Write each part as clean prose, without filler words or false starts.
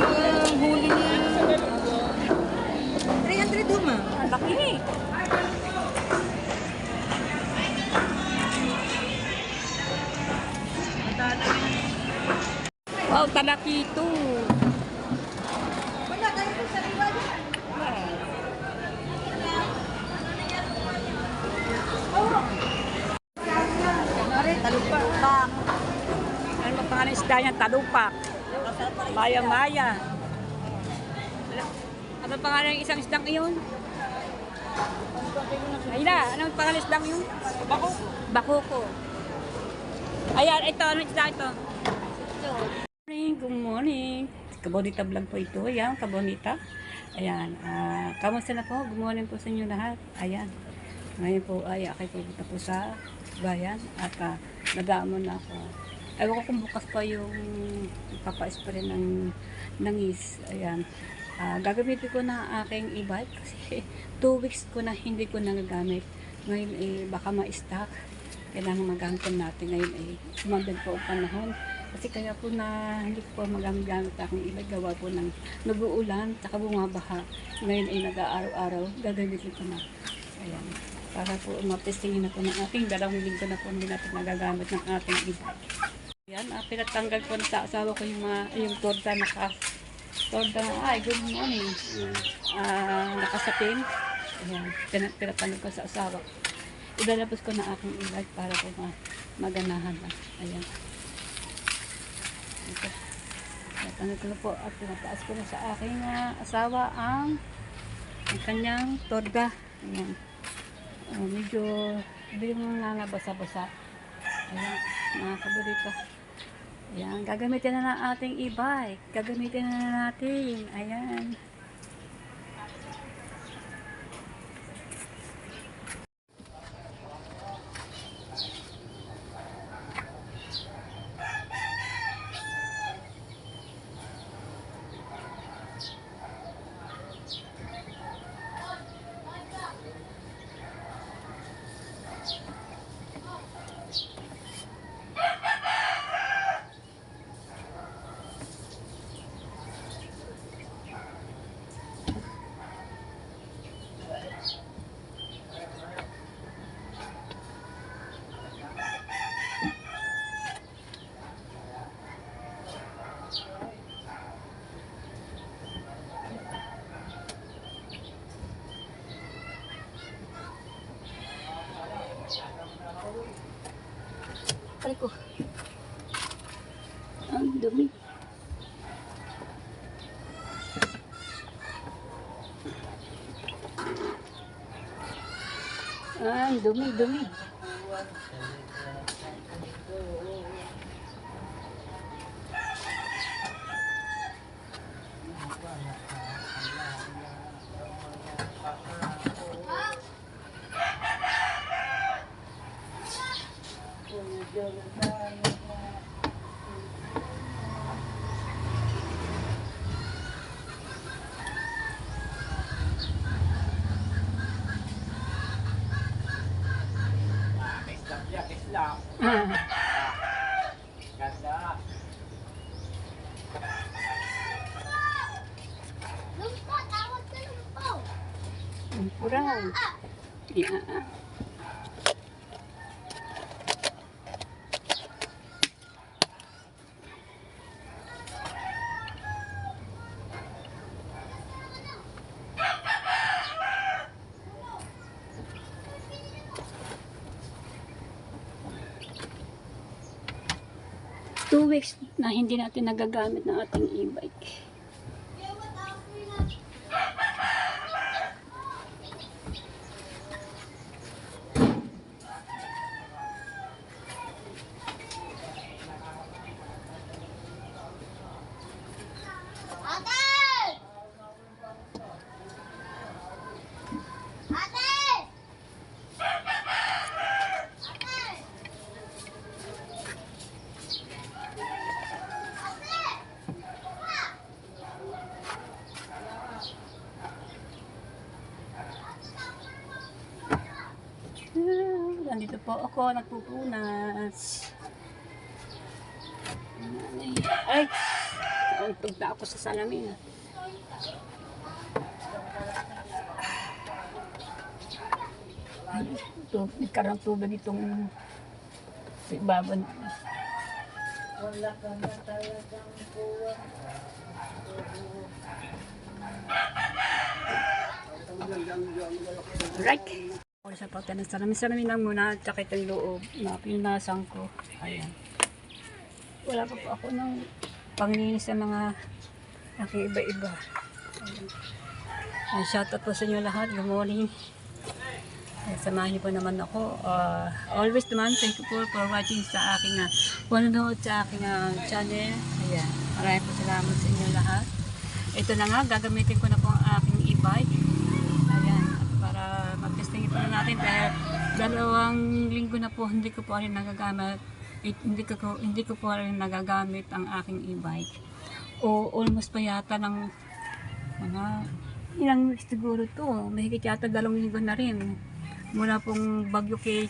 yung huli niya. 300 huma. Ang laki eh. Wow, talaki ito. Wala tayo po sa riwa dyan. Kunwari, talupak. Ano ba pangalan isda niya? Talupak. Maya-maya. Ano pangalan ng isang isdang iyon? Ay na, anong pangalan ng isdang iyon? Bako. Bakoko. Ayan, ito, ano isda ito? Good morning. Kabonita vlog po ito. Ayan, kabonita. Ayan, kamusta na po? Good morning po sa inyo lahat. Ayan. Ngayon po ay ako pupunta po sa bayan at nag-aamon na ako. Ewan ko kung bukas pa yung papa-spray ng langis. Ayan. Gagamitin ko na aking e-bike kasi 2 weeks ko na hindi ko nagagamit. Ngayon baka ma-stock. Kailangan magamit natin. Ngayon sumandal po ang panahon. Kasi kaya po na hindi ko po magamit-gamit aking e-bike. Gawa po ng nag-uulan at bumabaha. Ngayon nag-aaraw-araw. Gagamitin ko na. Ayan. Para po matestingin na po ng ating 2 linggo na po hindi natin nagagamit ng ating e-bike. Ayan, pinatanggal ko na sa asawa ko yung torda torda na, ay, good morning. Nakasapin. Ayan, pinatanggal ko sa asawa ko. Ilalabas ko na aking e-bike para po maganahan na. Ayan. Ito. Pinatanggal ko na po at pinataas ko na sa aking asawa ang kanyang torda. Ayan. Medyo hindi mo nangabasa-basa. Ayan, mga kaburito. Ayan, gagamitin na ng ating e-bike. Gagamitin na natin. Ayan. Ay ko. Ang dumi. Ang dumi. Ganda. Lumpo, tawag ka lumpo. Kurang. Yeah. Two weeks na hindi natin nagagamit ng ating e-bike. Nandito po ako, nagpupunas. Ay! Nauntog na ako sa salamin. Ay, ito, nagkaroon tubig itong sa ibaban. Wala ka na talagang buwan. Right. Ako sa pagka ng salamin lang muna at saka itong loob na pinunasan ko. Ayan. Wala pa po ako ng panglinis sa mga aking iba-iba. Ayan. Shoutout po sa inyo lahat. Good morning. Samahan niyo po naman ako. Always naman, thank you for watching sa aking panonood sa aking channel. Ayan. Maraming po salamat sa inyo lahat. Ito na nga, gagamitin ko na po ang aking e-bike. Ayan. At para mag-testing ito na natin dahil 2 linggo na po hindi ko po rin nagagamit. Hindi ko po rin nagagamit ang aking e-bike. O almost pa yata ng mga ilang siguro to. Mahigit yata 2 linggo na rin. Mula pong bagyo kay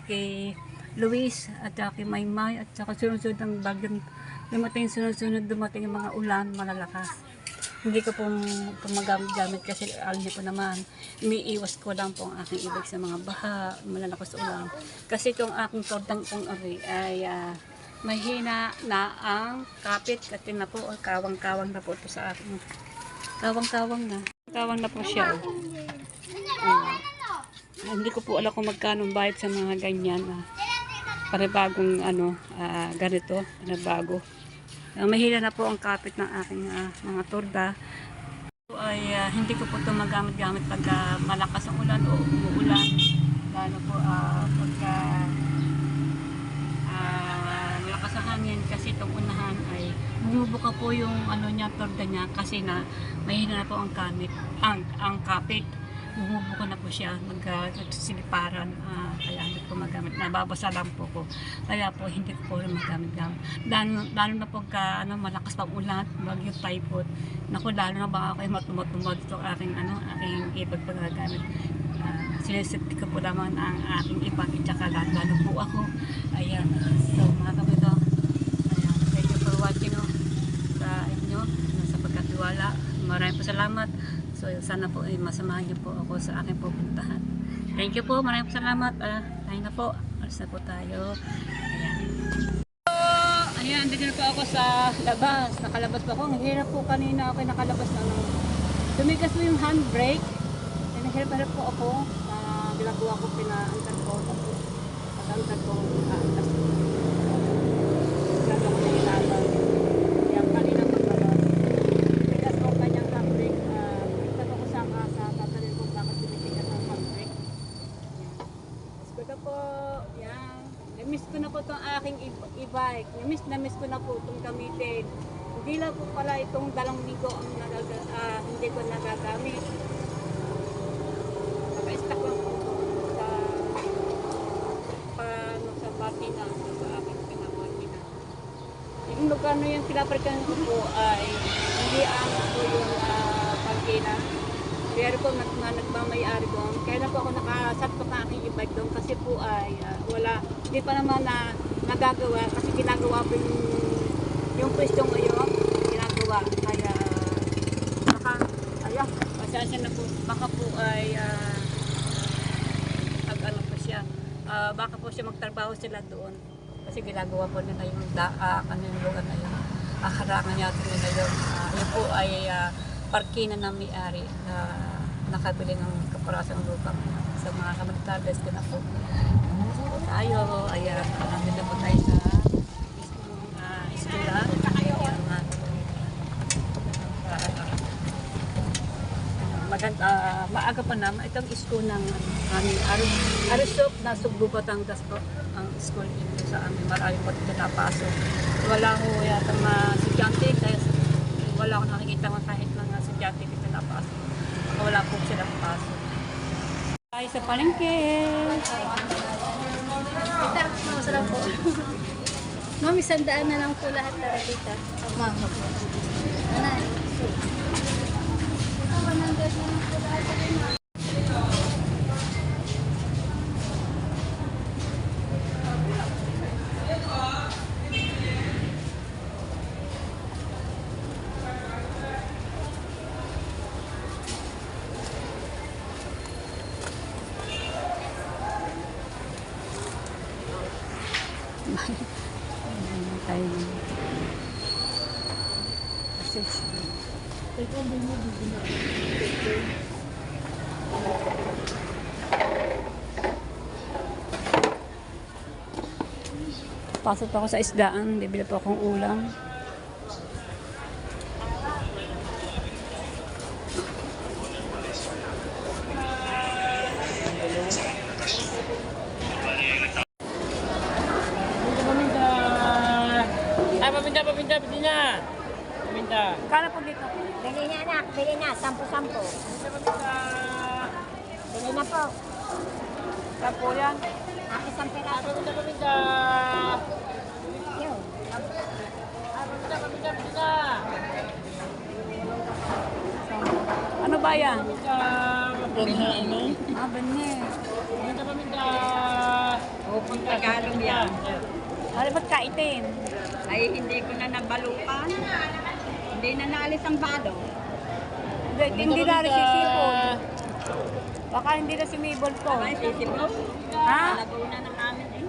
kay Luis at kay Maymay at saka sunod-sunod ang bagyong dumating yung mga ulan malalakas. Hindi ko pong magamit kasi alam niyo po naman, umiiwas ko lang po ang aking ibig sa mga baha, malalakas ulan. Kasi itong aking tordang pong ay mahina na ang kapit at na po, kawang-kawang na po ito sa akin. Kawang-kawang na. Kawang na po siya. Hindi ko po alam kung magkano bayad sa mga ganyan. Paribagong ganito, bago. Mahina na po ang kapit ng aking mga torda. Ay hindi ko po ito magamit-gamit pag malakas ang ulan o umuulan. Lalo po pagka malakas ang hangin kasi itong unahan ay bumubuka po yung torda niya kasi na mahina na po ang kapit. Bumubuko na po siya, nagsiliparan, kaya hindi ko magamit, nababasa lang po ko, kaya po hindi ko po rin magamit-gamit. Lalo na pagka malakas pang ulan, bagyo typhoon, naku lalo na baka kayo matumot-tumot ito aking ibag paggagamit. Sinisipti ko po naman ang aking ibag at saka lalo po ako. Ayan, so mga kapito, ayan, thank you for watching sa inyo, sa pagkatiwala. Maraming po salamat. So, sana po masamahan niyo po ako sa aking pupuntahan. Thank you po. Maraming salamat. Tayo na po. Alis na po tayo. Ayan. Ayan, dito na po ako sa labas. Nakalabas po ako. Ang hirap po kanina ako nakalabas na tumigas po yung handbrake. Nahirap po ako. Ginagawa ko pinaantar ko. Pag-antar ko, aantas ko. Gagawa ko na ilaban. Kaya kanina pagkakas. Tigas ko kanyang handbrake. Sa tatalin ko bakit tinitigas ang handbrake. Gusto po. Yan. Na-miss ko na po itong aking e-bike. Na-miss ko na po itong gamitin. Hindi lang po pala itong 2 linggo ang hindi ko nagagamit. Naka-stack lang po sa patina, sa aking pinapatina. Yung lugar na yung pinapalitan ko po ay hindi po yung patina. Pero po nagmamayari doon. Kaya na po ako nakasat pa aking e-bike doon kasi po ay hindi pa naman nagagawa kasi ginagawa po yung pwestong ngayon, ginagawa. Kaya pasensya na po, baka po ay baka po siya magtrabaho sila doon kasi ginagawa po nila yung kanilang lugar na yun. Harangan natin nila yun. Yun po ay parkina ng may-ari na nakabili ng kaparasang lupa sa mga kamanitades ko na po. Tayo, ayan, nandito po tayo sa iskula. Maaga pa naman. Itong school ng Arisop na Sugbo, Batangas po ang school dito sa amin. Marami po dito napasok. Wala ko yata mga estudyante kaya wala ko nakikita kahit mga estudyante dito napasok. Wala po silang pasok. Tayo sa palengke. Masarap po. Ma'am, 100 na lang po lahat na dito. Ma'am, Nanay. sausage. Pasok pa ako sa isdaan, bibili po akong ulam. Paminta! Ay, paminta, paminta, pwede na! Paminta! Kala po dito. Bili na anak, bili na, 10-10. Bili na po. Saan po yan? Isang peraso. Paminta, paminta! Yun. Ay, paminta, paminta, pwede na! Ano ba yan? Paminta! Ah, banye. Paminta, paminta! Upang Tagalog yan. Ano ba't kaitin? Ay, hindi ko na nabalukan. Hindi na naalis ang balo. Hindi na rin sisipon. Baka hindi na sumibol ko. Ay, sisibol. Ha? Laguna ng amin eh.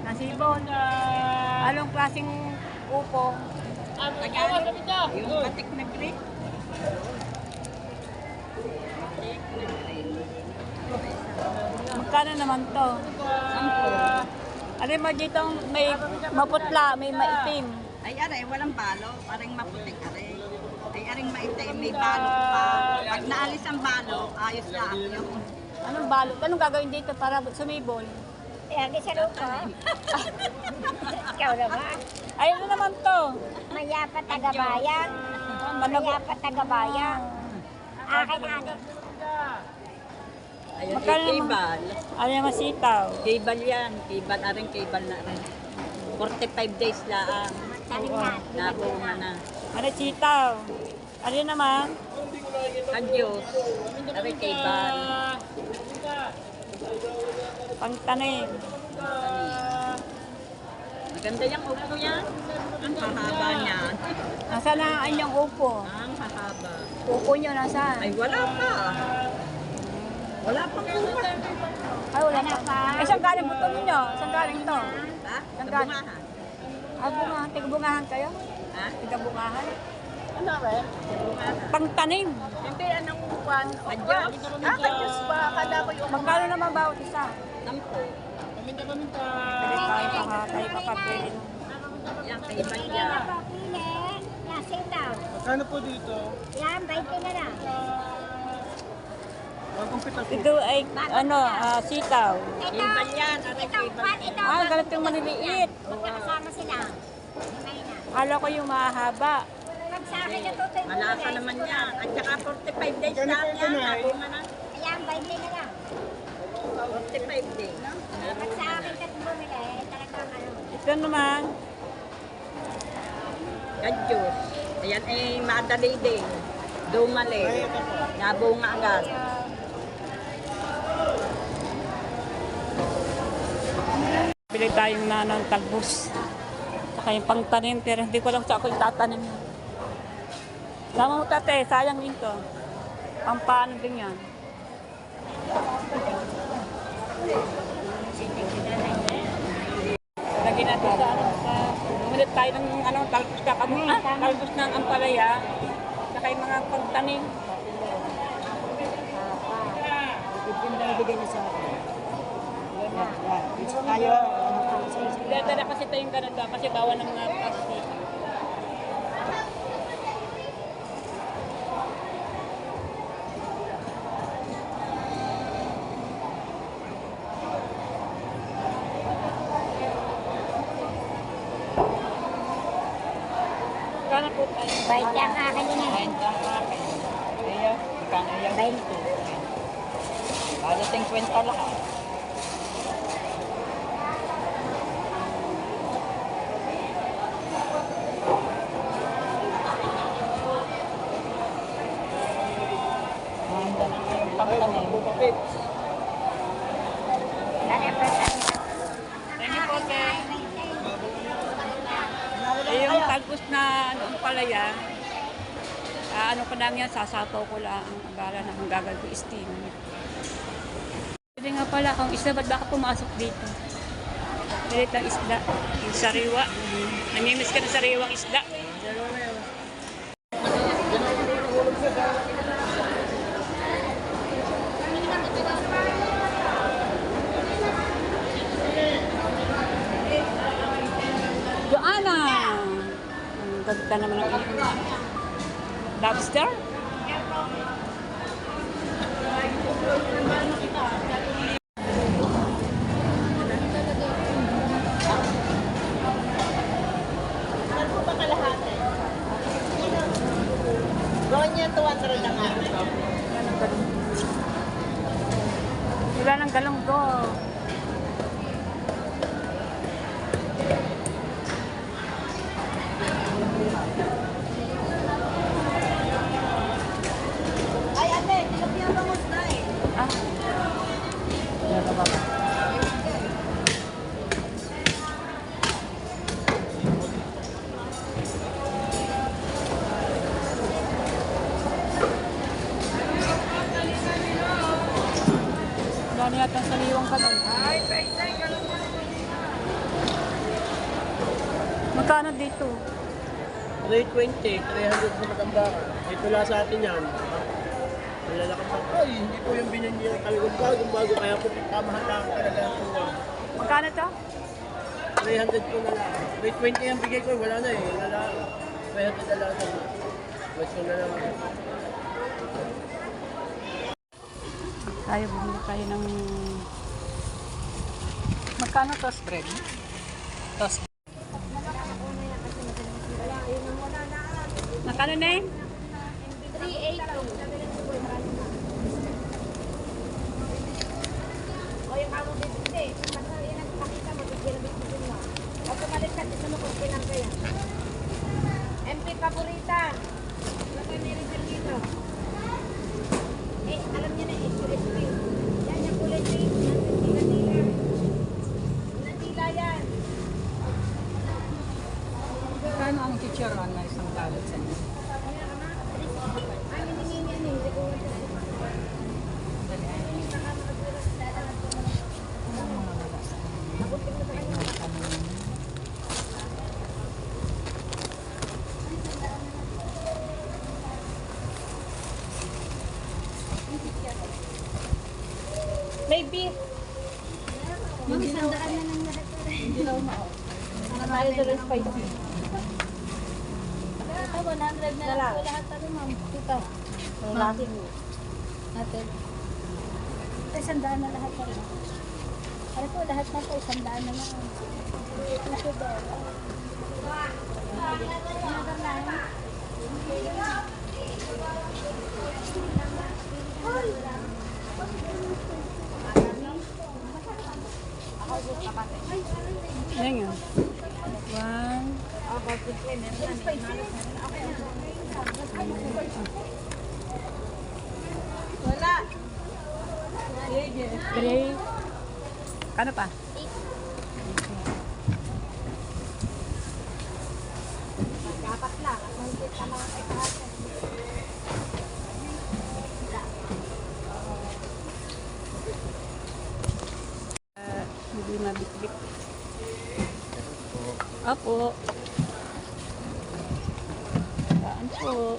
Nasibol. Anong klaseng upo? Tagalog. Yung batik na green. Magkano naman to? Ano mo dito may maputla, may maitim. Ay, aray, walang balo. Aring maputik, aray. Ay, aring maitim, may balo pa. Pag naalis ang balo, ayos na yung Anong balot? Anong gagawin dito para sumibol? Yan, di sa lupa. Ikaw naman. Ayun na naman to. Mayapa tagabayan. Mayapa tagabayan. Akin anik. ayun, Magkano naman? kibal. Ano yung masitaw? Kibal yan. Kibal, aring kibal na rin. 45 days lang. Tanim na. Nabunga na. Ano sitaw? Ano yun naman? Kadyos. Aring kibal. Pangtanim. Maganda yung upo yan. Ang hahaba niyan. Nasaan na ang inyong upo? Ang hahaba. Upo nyo nasaan? Ay, wala pa. Wala pang upo. Ay, wala pa. Eh, saan galing buto ninyo? Saan galing to? Ha? Saan Sa bungahan. Ah, bungahan. Tiga-bungahan kayo? Ha? Tiga-bungahan? Ano ba? Bungahan. Pangtanim. Hindi, anong upuan? Kadyos. Kadyos ba? Akala ko yung Magkano naman bawat isa? 10. Paminta, paminta! Pili tayo tayo makapili. Yan, kaiban Pili yan. na po, pili. Lasing daw. Magkano po dito? Yan, 20 na lang. Ito ay, ano, sitaw. Ito, Kaiban yan. Aring ito, kaiban. ito. Ah, ganito yung maliliit. Magkakasama sila. May na. Kala ko yung mahaba. Pag sa akin natutoy mo Malasa na, naman yan. At saka 45 days lang yan. Nabunga na. Ayan, 20 na lang. 45 days. Pag sa akin kat bumili, talagang ano. Ito naman, Kadyos. Ayan ay madali din. Dumali. Nabunga agad. pili tayong nanang talbos. Saka yung pangtanim, pero hindi ko lang sa ako yung tatanim. Lama mo tate, sayang dito. Pampano din yan. Lagyan natin sa ano, bumili tayo ng ano, talbos ka kamo, talbos ng ampalaya. Saka yung mga pagtanim. Dala kasi tayong ganun ba, kasi bawa ng mga pasti. Kano po tayo? 20 ang akin yun eh. Iya, magkano yan? 20. Kada 50 lahat. Thank you po, sir. Yung talbos na noong palaya, ano ko lang yan, sasapaw ko lang ang agara na ang gagawin ko steam. Pwede nga pala akong isda, ba't baka pumasok dito? Pilit lang isda, yung sariwa. Namimiss ka ng sariwang isda. ganda naman ng lobster. Gawin niya 200 lang nga. Wala ng galunggo. Ay, ate, tilapia ba mo na eh? Ah. Wala pa ba? Wala na yata sa liwang ka doon. Magkano dito? 320, 300 sa Magambaka. Ito lang sa atin yan. Malalaki pa. Ay, hindi po yung binanyan talagang bagong-bago. Kaya po pamahalaan talaga ang tuwa. Magkano to? 300 po na lang. 320 ang bigay ko, wala na eh. Wala lang. 300 na lang. Mas ko na lang. Tayo, bumili tayo ng... Magkano toast bread? Toast bread. Magkano na yun? 380. MP paborita. Wala kayo meron dito. Eh, alam niya na, SUSP. Yan yung kulay pink. Natila. Natila yan. Magkano ang chicharon na isang balot sa inyo? Ay, hindi yan eh. Hindi ko May beef. Ma'am, 100 na lang lahat. Hindi na umao. Tayo doon spicy. Ito, 100 na lang po lahat. Ano, ma'am? Ito. Natin. Natin. Ito, 100 na lahat. Ano po, lahat na po, 100 na lang. Ito daw. Another line. Ayan yun. One. Wala. Three. Ano pa? dapat lang. Mahigit sa mga kailangan. Hindi mabitbit. Apo. Saan po?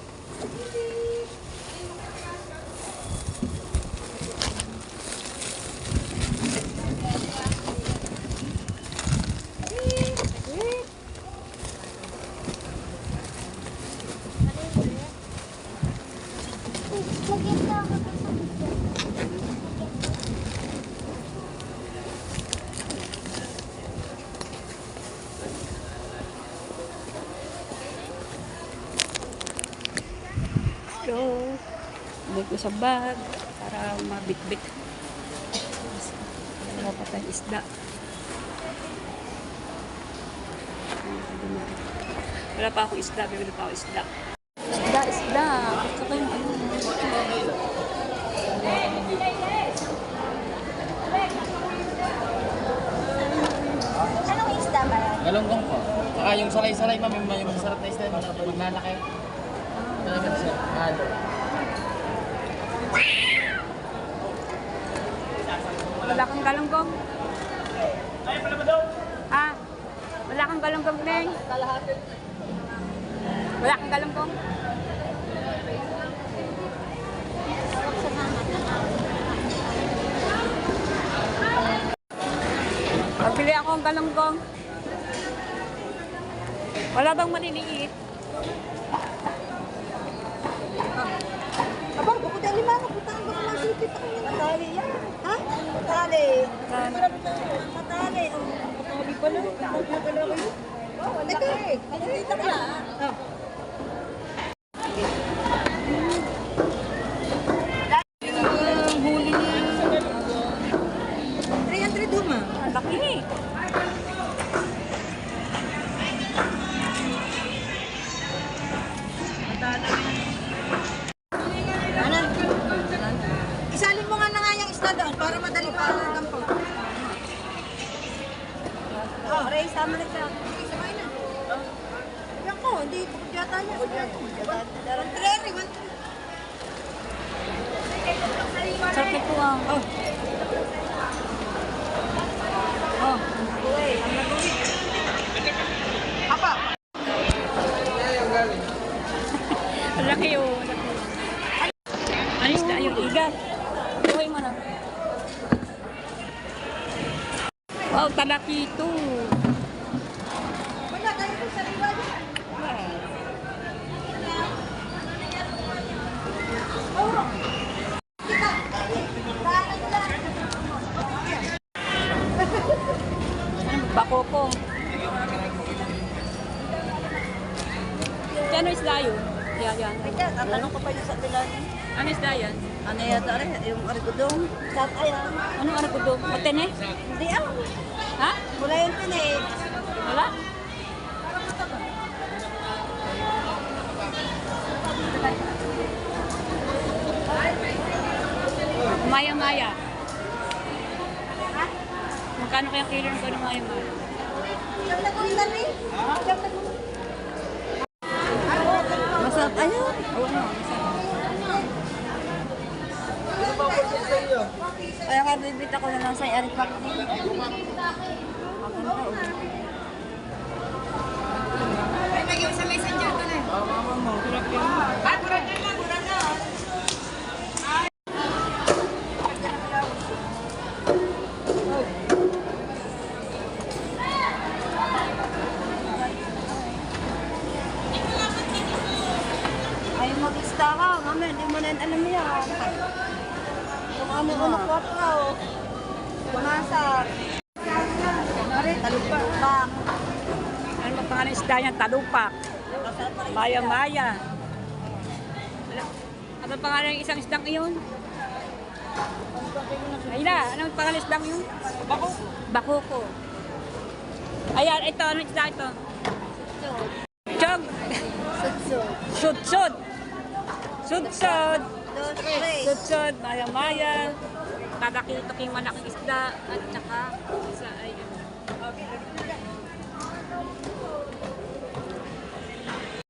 Go. Ilagay ko sa bag para mabitbit. Wala pa tayong isda. Wala pa akong isda. Bibili pa ako isda. Isda, isda. Gusto ko yung ano. Anong isda ba yan? Galunggong po. Saka yung salay-salay, ma'am, yung masarap na isda, maglalaki. Talaga siya. Halo. Wala kang galunggong? Ah, wala kang galunggong, Neng? Wala kang galunggong? Pagbili ako ng galunggong. Wala bang maliliit? Aba, bukod ang lima, putang ko ng sipit ako. Matali yan. Ha? Matali. Matali. Matali pala. Matali pala kayo. Oh, wala ka eh. Nakikita ka na. Huli niya. 300 huma. Ang laki eh. Ano? Isalin mo nga na nga yung isda doon para madali pa ang gampang. Oh, Ray, sama na siya. Sige, sabay na. Yan ko, hindi bukod yata niya. Darang treri, man. Sarap na po ang... Oh. Oh, uy, ang nagawin. Apa? Ang laki oh. Ano isda? Yung igat. Tuloy mo na. Wow, talaki ito. Wala, tayo po sa riwa dyan. Oh, kita. Daanan nila. Bakokong. Ano isda yun? Yan. Kaya, tatanong ko pa yun sa tilan. Ano isda yan? Ano yata rin? Yung arigudong. Sat ayan. Ano aragudo? Matene? Hindi ah. Ha? Wala yung tinig. Wala? Maya-maya. Magkano kaya kilo ng gano'ng maya-maya? Siyang nagulitan rin. Siyang nagulitan. Masarap ayun. Oo nga, masarap. Kaya nga bibita ko na lang sa Eric Park din. Ay, nagyaw sa messenger ko na. Sarap yun. Ay, buran na. Ay, mag-ista ka. Mami, hindi mo na alam yan. Kung ano-ano ko pa, oh. Pumasok. Mari, talupa. Bak. Ano ba pangalan ng isda niya? Talupak. Maya-maya. Ano ang pangalan ng isang isdang iyon? Ayla, ano ang pangalan ng isdang iyon? Bakoko. Ayan, ito. Ano isda ito? Chog. Sudsud. Sudsud. Sudsud. Maya-maya. Talaki-taking malaking isda. At saka isa ay